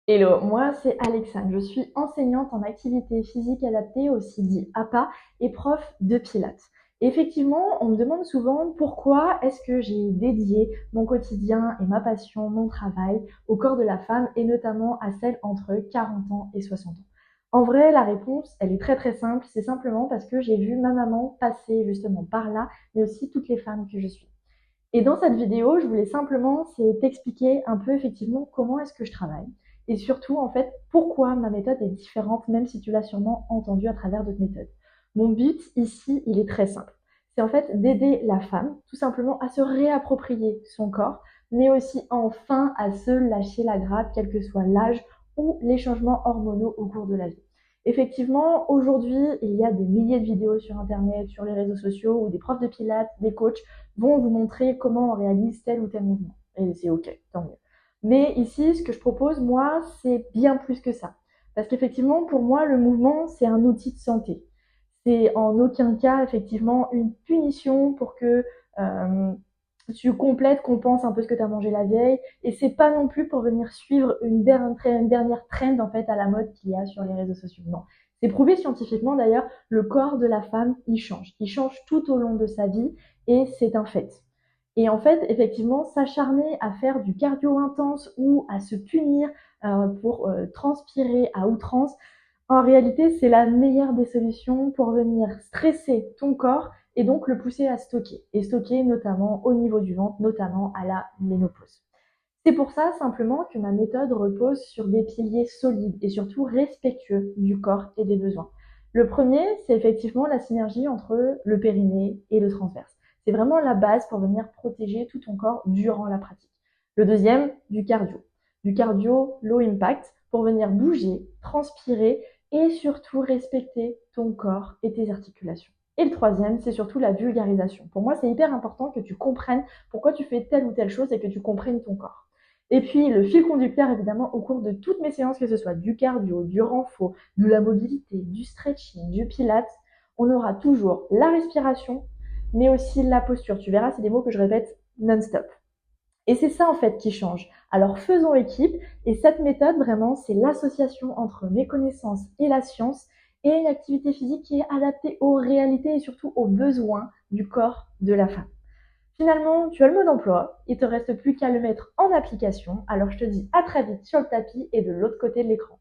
Hello, moi c'est Alexandre, je suis enseignante en activité physique adaptée, aussi dit APA, et prof de pilates. Et effectivement, on me demande souvent pourquoi est-ce que j'ai dédié mon quotidien et ma passion, mon travail au corps de la femme et notamment à celle entre 40 ans et 60 ans. En vrai, la réponse, elle est très très simple, c'est simplement parce que j'ai vu ma maman passer justement par là, mais aussi toutes les femmes que je suis. Et dans cette vidéo, je voulais simplement c'est t'expliquer un peu effectivement comment est-ce que je travaille et surtout en fait pourquoi ma méthode est différente même si tu l'as sûrement entendu à travers d'autres méthodes. Mon but ici, il est très simple. C'est en fait d'aider la femme tout simplement à se réapproprier son corps, mais aussi enfin à se lâcher la grappe, quel que soit l'âge ou les changements hormonaux au cours de la vie. Effectivement, aujourd'hui, il y a des milliers de vidéos sur Internet, sur les réseaux sociaux, où des profs de pilates, des coachs vont vous montrer comment on réalise tel ou tel mouvement. Et c'est ok, tant mieux. Mais ici, ce que je propose, moi, c'est bien plus que ça. Parce qu'effectivement, pour moi, le mouvement, c'est un outil de santé. C'est en aucun cas, effectivement, une punition pour que euh, tu complètes, compenses un peu ce que tu as mangé la veille. Et c'est pas non plus pour venir suivre une dernière trend, en fait, à la mode qu'il y a sur les réseaux sociaux. Non. C'est prouvé scientifiquement, d'ailleurs, le corps de la femme, il change. Il change tout au long de sa vie et c'est un fait. Et en fait, effectivement, s'acharner à faire du cardio intense ou à se punir pour transpirer à outrance, en réalité, c'est la meilleure des solutions pour venir stresser ton corps et donc le pousser à stocker. Et stocker notamment au niveau du ventre, notamment à la ménopause. C'est pour ça simplement que ma méthode repose sur des piliers solides et surtout respectueux du corps et des besoins. Le premier, c'est effectivement la synergie entre le périnée et le transverse. C'est vraiment la base pour venir protéger tout ton corps durant la pratique. Le deuxième, du cardio. Du cardio low impact pour venir bouger, transpirer et surtout respecter ton corps et tes articulations. Et le troisième, c'est surtout la vulgarisation. Pour moi, c'est hyper important que tu comprennes pourquoi tu fais telle ou telle chose et que tu comprennes ton corps. Et puis le fil conducteur, évidemment, au cours de toutes mes séances, que ce soit du cardio, du renfo, de la mobilité, du stretching, du pilates, on aura toujours la respiration, mais aussi la posture. Tu verras, c'est des mots que je répète non-stop. Et c'est ça en fait qui change. Alors faisons équipe et cette méthode vraiment c'est l'association entre mes connaissances et la science et une activité physique qui est adaptée aux réalités et surtout aux besoins du corps de la femme. Finalement, tu as le mot d'emploi, il te reste plus qu'à le mettre en application. Alors je te dis à très vite sur le tapis et de l'autre côté de l'écran.